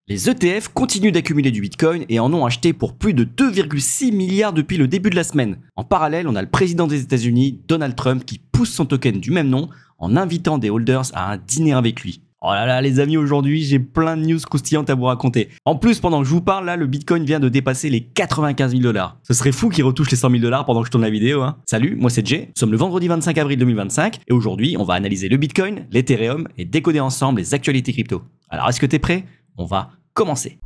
Les ETF continuent d'accumuler du Bitcoin et en ont acheté pour plus de 2,6 milliards depuis le début de la semaine. En parallèle, on a le président des États-Unis, Donald Trump, qui pousse son token du même nom en invitant des holders à un dîner avec lui. Oh là là les amis, aujourd'hui j'ai plein de news croustillantes à vous raconter. En plus, pendant que je vous parle là, le Bitcoin vient de dépasser les 95 000 $. Ce serait fou qu'il retouche les 100 000 $ pendant que je tourne la vidéo. Salut, moi c'est Jay, nous sommes le vendredi 25 avril 2025 et aujourd'hui on va analyser le Bitcoin, l'Ethereum et décoder ensemble les actualités crypto. Alors est-ce que t'es prêt? On va commencer.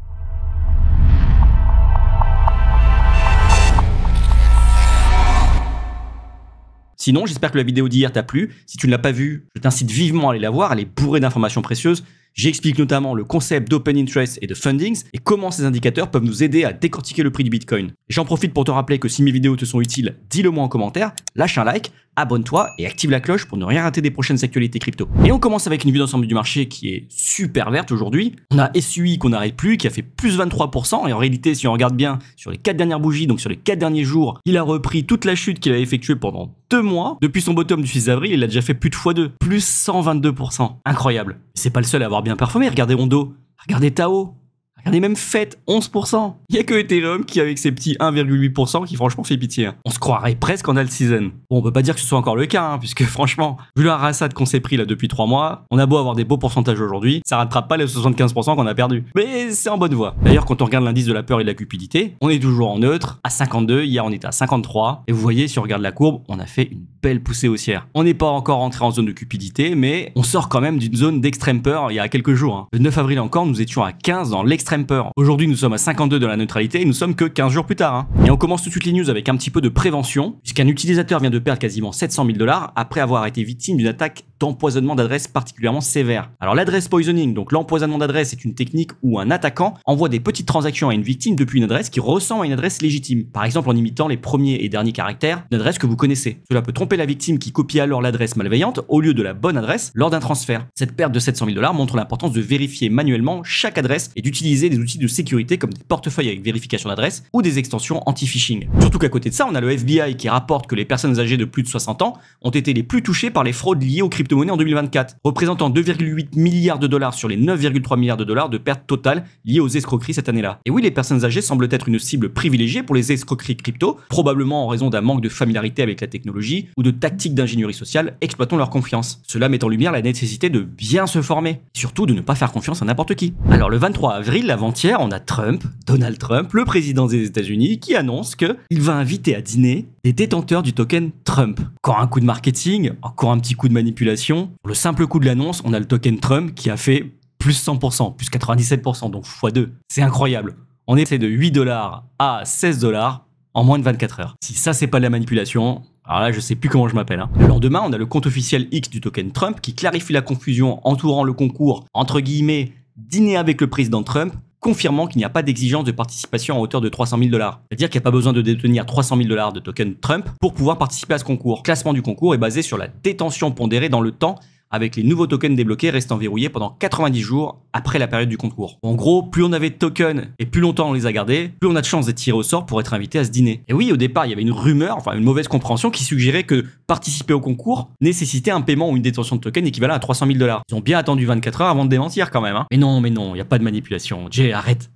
Sinon, j'espère que la vidéo d'hier t'a plu. Si tu ne l'as pas vue, je t'incite vivement à aller la voir, elle est bourrée d'informations précieuses. J'explique notamment le concept d'open interest et de fundings et comment ces indicateurs peuvent nous aider à décortiquer le prix du Bitcoin. Et j'en profite pour te rappeler que si mes vidéos te sont utiles, dis-le moi en commentaire, lâche un like, abonne-toi et active la cloche pour ne rien rater des prochaines actualités crypto. Et on commence avec une vue d'ensemble du marché qui est super verte aujourd'hui. On a SUI qu'on n'arrête plus, qui a fait plus 23%. Et en réalité, si on regarde bien sur les 4 dernières bougies, donc sur les 4 derniers jours, il a repris toute la chute qu'il a effectuée pendant 2 mois. Depuis son bottom du 6 avril, il a déjà fait plus de x2, plus 122%. Incroyable. C'est pas le seul à avoir bien performé. Regardez Ondo, regardez Tao. Regardez même FED, 11%. Il n'y a que Ethereum qui avec ses petits 1,8% qui franchement fait pitié. On se croirait presque en alt season. Bon, on peut pas dire que ce soit encore le cas, puisque franchement, vu la rassade qu'on s'est pris là depuis 3 mois, on a beau avoir des beaux pourcentages aujourd'hui, ça rattrape pas les 75% qu'on a perdu. Mais c'est en bonne voie. D'ailleurs, quand on regarde l'indice de la peur et de la cupidité, on est toujours en neutre, à 52, hier on était à 53, et vous voyez, si on regarde la courbe, on a fait une belle poussée haussière. On n'est pas encore entré en zone de cupidité, mais on sort quand même d'une zone d'extrême peur il y a quelques jours. Le 9 avril encore, nous étions à 15 dans l'extrême peur. Aujourd'hui, nous sommes à 52 de la neutralité et nous sommes que 15 jours plus tard. Et on commence tout de suite les news avec un petit peu de prévention, puisqu'un utilisateur vient de perdre quasiment 700 000 $ après avoir été victime d'une attaque d'empoisonnement d'adresse particulièrement sévère. Alors l'adresse poisoning, donc l'empoisonnement d'adresse, est une technique où un attaquant envoie des petites transactions à une victime depuis une adresse qui ressemble à une adresse légitime, par exemple en imitant les premiers et derniers caractères d'une adresse que vous connaissez. Cela peut tromper la victime qui copie alors l'adresse malveillante au lieu de la bonne adresse lors d'un transfert. Cette perte de 700 000 $ montre l'importance de vérifier manuellement chaque adresse et d'utiliser des outils de sécurité comme des portefeuilles avec vérification d'adresse ou des extensions anti-phishing. Surtout qu'à côté de ça, on a le FBI qui rapporte que les personnes âgées de plus de 60 ans ont été les plus touchées par les fraudes liées aux crypto-monnaies en 2024, représentant 2,8 milliards de dollars sur les 9,3 milliards de dollars de pertes totales liées aux escroqueries cette année-là. Et oui, les personnes âgées semblent être une cible privilégiée pour les escroqueries crypto, probablement en raison d'un manque de familiarité avec la technologie ou de tactiques d'ingénierie sociale exploitant leur confiance. Cela met en lumière la nécessité de bien se former, surtout de ne pas faire confiance à n'importe qui. Alors le 23 avril, avant-hier, on a Donald Trump, le président des États-Unis, qui annonce qu'il va inviter à dîner des détenteurs du token Trump. Encore un coup de marketing, encore un petit coup de manipulation. Pour le simple coup de l'annonce, on a le token Trump qui a fait plus 100%, plus 97%, donc x2. C'est incroyable. On est passé de 8 $ à 16 $ en moins de 24 heures. Si ça, c'est pas de la manipulation, alors là, je sais plus comment je m'appelle. Le lendemain, on a le compte officiel X du token Trump qui clarifie la confusion entourant le concours, entre guillemets, dîner avec le président Trump, confirmant qu'il n'y a pas d'exigence de participation à hauteur de 300 000 $. C'est-à-dire qu'il n'y a pas besoin de détenir 300 000 $ de token Trump pour pouvoir participer à ce concours. Le classement du concours est basé sur la détention pondérée dans le temps, avec les nouveaux tokens débloqués restant verrouillés pendant 90 jours après la période du concours. En gros, plus on avait de tokens et plus longtemps on les a gardés, plus on a de chances d'être tiré au sort pour être invité à ce dîner. Et oui, au départ, il y avait une rumeur, enfin une mauvaise compréhension qui suggérait que participer au concours nécessitait un paiement ou une détention de tokens équivalent à 300 000 $. Ils ont bien attendu 24 heures avant de démentir quand même. Mais non, il n'y a pas de manipulation. Jay, arrête.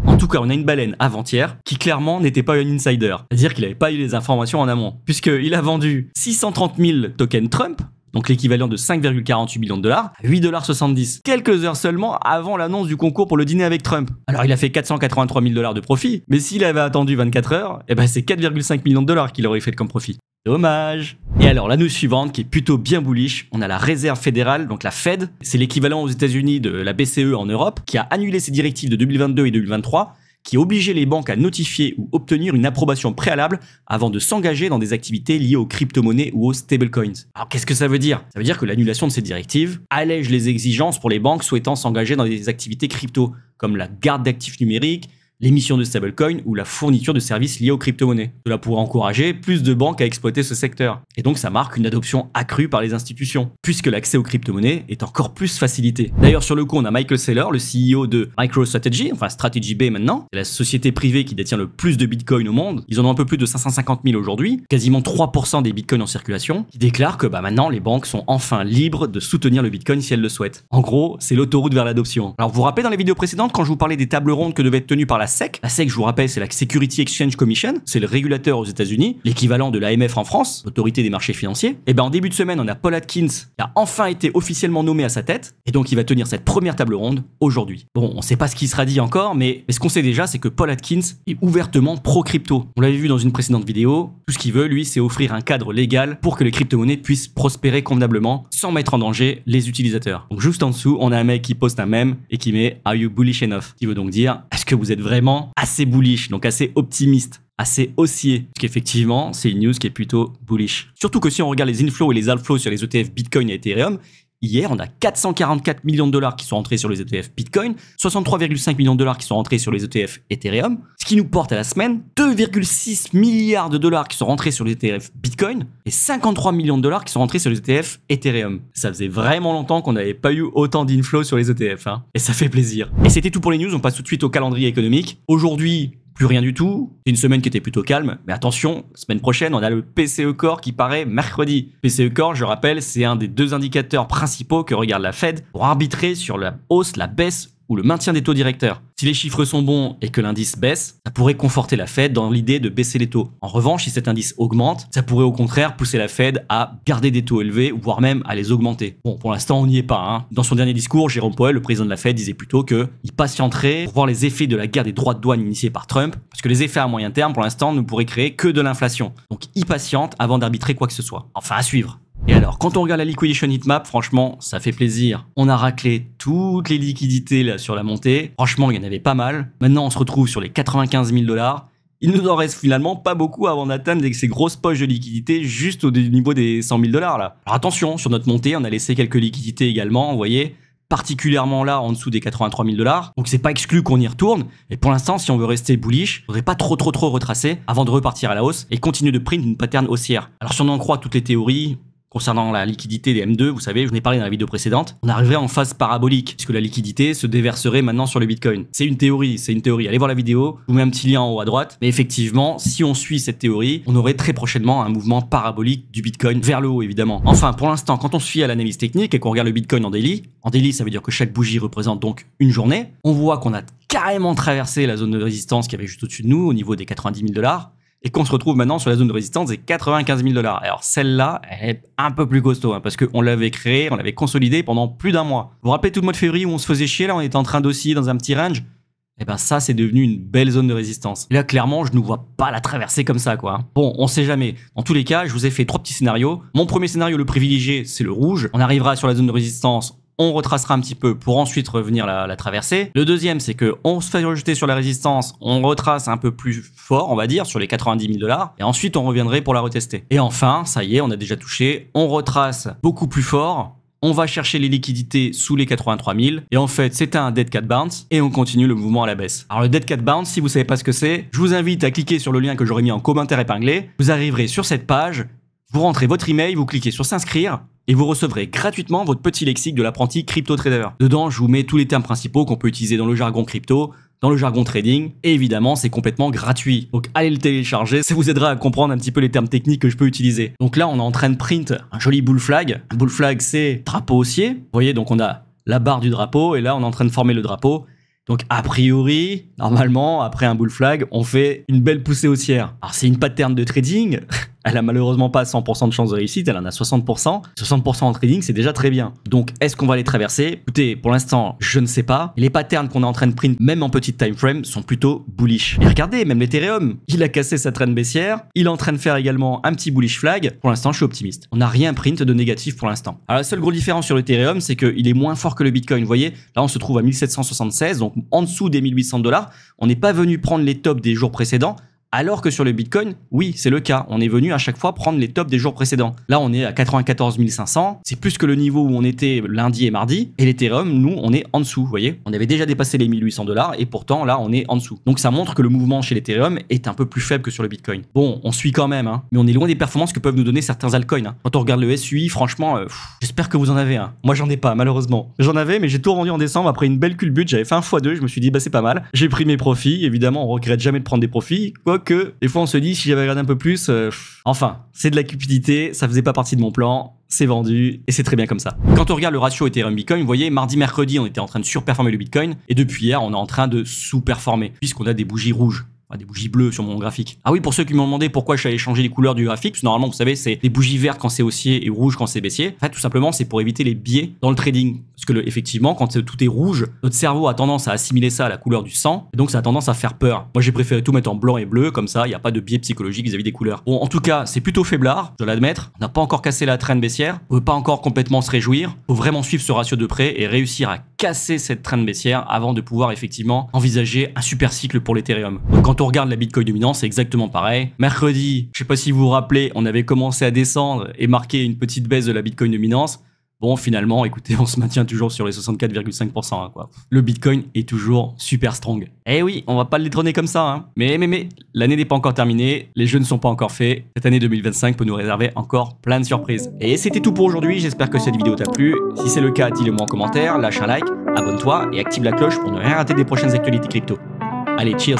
En tout cas, on a une baleine avant-hier qui clairement n'était pas un insider. C'est-à-dire qu'il n'avait pas eu les informations en amont, puisqu'il a vendu 630 000 tokens Trump, donc l'équivalent de 5,48 millions de $, à 8,70 $, quelques heures seulement avant l'annonce du concours pour le dîner avec Trump. Alors il a fait 483 000 $ de profit, mais s'il avait attendu 24 heures, c'est 4,5 millions de $ qu'il aurait fait comme profit. Dommage. Et alors la news suivante qui est plutôt bien bullish, on a la réserve fédérale, donc la Fed, c'est l'équivalent aux États-Unis de la BCE en Europe, qui a annulé ses directives de 2022 et 2023, qui obligeait les banques à notifier ou obtenir une approbation préalable avant de s'engager dans des activités liées aux crypto-monnaies ou aux stablecoins. Alors qu'est-ce que ça veut dire? Ça veut dire que l'annulation de ces directives allège les exigences pour les banques souhaitant s'engager dans des activités crypto, comme la garde d'actifs numériques, l'émission de stablecoin ou la fourniture de services liés aux crypto-monnaies. Cela pourrait encourager plus de banques à exploiter ce secteur. Et donc ça marque une adoption accrue par les institutions, puisque l'accès aux crypto-monnaies est encore plus facilité. D'ailleurs sur le coup, on a Michael Saylor, le CEO de MicroStrategy, enfin Strategy Bay maintenant, c'est la société privée qui détient le plus de bitcoin au monde. Ils en ont un peu plus de 550 000 aujourd'hui, quasiment 3% des bitcoins en circulation, qui déclarent que maintenant les banques sont enfin libres de soutenir le bitcoin si elles le souhaitent. En gros, c'est l'autoroute vers l'adoption. Alors vous vous rappelez dans les vidéos précédentes quand je vous parlais des tables rondes que devaient être tenues par la SEC? La SEC, je vous rappelle, c'est la Security Exchange Commission, c'est le régulateur aux États-Unis, l'équivalent de l'AMF en France, l'autorité des marchés financiers. Et en début de semaine, on a Paul Atkins qui a enfin été officiellement nommé à sa tête, et donc il va tenir cette première table ronde aujourd'hui. Bon, on sait pas ce qui sera dit encore, mais ce qu'on sait déjà, c'est que Paul Atkins est ouvertement pro-crypto. On l'avait vu dans une précédente vidéo, tout ce qu'il veut, lui, c'est offrir un cadre légal pour que les crypto-monnaies puissent prospérer convenablement sans mettre en danger les utilisateurs. Donc juste en dessous, on a un mec qui poste un mème et qui met « Are you bullish enough ?» qui veut donc dire « Est-ce que vous êtes vraiment assez bullish ?» donc assez optimiste, assez haussier, parce qu'effectivement, c'est une news qui est plutôt bullish. Surtout que si on regarde les inflows et les outflows sur les ETF Bitcoin et Ethereum, hier, on a 444 millions de dollars qui sont entrés sur les ETF Bitcoin, 63,5 millions de dollars qui sont entrés sur les ETF Ethereum, ce qui nous porte à la semaine 2,6 milliards de dollars qui sont rentrés sur les ETF Bitcoin et 53 millions de dollars qui sont rentrés sur les ETF Ethereum. Ça faisait vraiment longtemps qu'on n'avait pas eu autant d'inflows sur les ETF, hein. Et ça fait plaisir. Et c'était tout pour les news, on passe tout de suite au calendrier économique. Aujourd'hui, plus rien du tout. C'est une semaine qui était plutôt calme. Mais attention, semaine prochaine, on a le PCE Core qui paraît mercredi. PCE Core, je rappelle, c'est un des deux indicateurs principaux que regarde la Fed pour arbitrer sur la hausse, la baisse ou le maintien des taux directeurs. Si les chiffres sont bons et que l'indice baisse, ça pourrait conforter la Fed dans l'idée de baisser les taux. En revanche, si cet indice augmente, ça pourrait au contraire pousser la Fed à garder des taux élevés, voire même à les augmenter. Bon, pour l'instant, on n'y est pas, hein. Dans son dernier discours, Jérôme Powell, le président de la Fed, disait plutôt qu'il patienterait pour voir les effets de la guerre des droits de douane initiée par Trump, parce que les effets à moyen terme, pour l'instant, ne pourraient créer que de l'inflation. Donc, il patiente avant d'arbitrer quoi que ce soit. Enfin, à suivre. Et alors, quand on regarde la liquidation heatmap, franchement, ça fait plaisir. On a raclé toutes les liquidités là, sur la montée. Franchement, il y en avait pas mal. Maintenant, on se retrouve sur les 95 000 $. Il nous en reste finalement pas beaucoup avant d'atteindre ces grosses poches de liquidités juste au niveau des 100 000 $ là. Alors attention, sur notre montée, on a laissé quelques liquidités également, vous voyez, particulièrement là en dessous des 83 000 $. Donc c'est pas exclu qu'on y retourne. Et pour l'instant, si on veut rester bullish, il faudrait pas trop retracer avant de repartir à la hausse et continuer de print une pattern haussière. Alors si on en croit toutes les théories concernant la liquidité des M2, vous savez, je vous en ai parlé dans la vidéo précédente, on arriverait en phase parabolique, puisque la liquidité se déverserait maintenant sur le Bitcoin. C'est une théorie. Allez voir la vidéo, je vous mets un petit lien en haut à droite. Mais effectivement, si on suit cette théorie, on aurait très prochainement un mouvement parabolique du Bitcoin vers le haut, évidemment. Enfin, pour l'instant, quand on se fie à l'analyse technique et qu'on regarde le Bitcoin en daily, ça veut dire que chaque bougie représente donc une journée, on voit qu'on a carrément traversé la zone de résistance qui avait juste au-dessus de nous, au niveau des 90 000 $. Et qu'on se retrouve maintenant sur la zone de résistance des 95 000 $. Alors celle-là, elle est un peu plus costaud, hein, parce qu'on l'avait créée, on l'avait consolidée pendant plus d'un mois. Vous vous rappelez tout le mois de février où on se faisait chier, là, on était en train d'osciller dans un petit range? Et ça, c'est devenu une belle zone de résistance. Et là, clairement, je ne vois pas la traverser comme ça, quoi. Bon, on sait jamais. Dans tous les cas, je vous ai fait 3 petits scénarios. Mon premier scénario, le privilégié, c'est le rouge. On arrivera sur la zone de résistance, on retracera un petit peu pour ensuite revenir la traverser. Le deuxième, c'est que on se fait rejeter sur la résistance, on retrace un peu plus fort, on va dire, sur les 90 000 $, et ensuite on reviendrait pour la retester. Et enfin, ça y est, on a déjà touché, on retrace beaucoup plus fort, on va chercher les liquidités sous les 83 000, et en fait, c'était un dead cat bounce, et on continue le mouvement à la baisse. Alors le dead cat bounce, si vous savez pas ce que c'est, je vous invite à cliquer sur le lien que j'aurai mis en commentaire épinglé, vous arriverez sur cette page, vous rentrez votre email, vous cliquez sur s'inscrire, et vous recevrez gratuitement votre petit lexique de l'apprenti crypto trader. Dedans, je vous mets tous les termes principaux qu'on peut utiliser dans le jargon crypto, dans le jargon trading, et évidemment, c'est complètement gratuit. Donc allez le télécharger, ça vous aidera à comprendre un petit peu les termes techniques que je peux utiliser. Donc là, on est en train de print un joli bull flag. Un bull flag, c'est drapeau haussier. Vous voyez, donc on a la barre du drapeau, et là, on est en train de former le drapeau. Donc a priori, normalement, après un bull flag, on fait une belle poussée haussière. Alors c'est une pattern de trading, elle a malheureusement pas 100% de chance de réussite, elle en a 60%. 60% en trading, c'est déjà très bien. Donc est-ce qu'on va les traverser? Écoutez, pour l'instant, je ne sais pas. Les patterns qu'on est en train de print, même en petite time frame, sont plutôt bullish. Et regardez, même l'Ethereum, il a cassé sa trend baissière, il est en train de faire également un petit bullish flag. Pour l'instant, je suis optimiste. On n'a rien print de négatif pour l'instant. Alors la seule grosse différence sur l'Ethereum, c'est qu'il est moins fort que le Bitcoin. Vous voyez, là on se trouve à 1776, donc en dessous des 1800 $. On n'est pas venu prendre les tops des jours précédents. Alors que sur le Bitcoin, oui, c'est le cas. On est venu à chaque fois prendre les tops des jours précédents. Là, on est à 94 500. C'est plus que le niveau où on était lundi et mardi. Et l'Ethereum, nous, on est en dessous, vous voyez. On avait déjà dépassé les 1800 $ et pourtant, là, on est en dessous. Donc, ça montre que le mouvement chez l'Ethereum est un peu plus faible que sur le Bitcoin. Bon, on suit quand même, hein, mais on est loin des performances que peuvent nous donner certains altcoins. Hein. Quand on regarde le SUI, franchement, j'espère que vous en avez un. Moi, j'en ai pas, malheureusement. J'en avais, mais j'ai tout rendu en décembre après une belle culbute. J'avais fait un x2, je me suis dit, bah, c'est pas mal. J'ai pris mes profits. Évidemment, on regrette jamais de prendre des profits. Quoique, des fois, on se dit, si j'avais regardé un peu plus, enfin, c'est de la cupidité, ça faisait pas partie de mon plan. C'est vendu et c'est très bien comme ça. Quand on regarde le ratio Ethereum Bitcoin, vous voyez, mardi, mercredi, on était en train de surperformer le Bitcoin et depuis hier, on est en train de sous-performer puisqu'on a des bougies rouges. Des bougies bleues sur mon graphique. Ah oui, pour ceux qui m'ont demandé pourquoi je suis allé changer les couleurs du graphique, parce que normalement, vous savez, c'est des bougies vertes quand c'est haussier et rouges quand c'est baissier. En fait, tout simplement, c'est pour éviter les biais dans le trading. Parce que effectivement, quand tout est rouge, notre cerveau a tendance à assimiler ça à la couleur du sang, et donc ça a tendance à faire peur. Moi, j'ai préféré tout mettre en blanc et bleu, comme ça, il n'y a pas de biais psychologique vis-à-vis des couleurs. Bon, en tout cas, c'est plutôt faiblard, je dois l'admettre. On n'a pas encore cassé la trend baissière, on ne peut pas encore complètement se réjouir. Il faut vraiment suivre ce ratio de près et réussir à casser cette trend baissière avant de pouvoir effectivement envisager un super cycle pour l'Ethereum. Donc, quand on regarde la Bitcoin c'est exactement pareil. Mercredi, je sais pas si vous vous rappelez, on avait commencé à descendre et marqué une petite baisse de la Bitcoin dominance. Bon, finalement, écoutez, on se maintient toujours sur les 64,5%. Hein, quoi. Le Bitcoin est toujours super strong. Eh oui, on va pas le détrôner comme ça. Hein. Mais, l'année n'est pas encore terminée, les jeux ne sont pas encore faits. Cette année 2025 peut nous réserver encore plein de surprises. Et c'était tout pour aujourd'hui, j'espère que cette vidéo t'a plu. Si c'est le cas, dis-le moi en commentaire, lâche un like, abonne-toi et active la cloche pour ne rien rater des prochaines actualités crypto. Allez, cheers!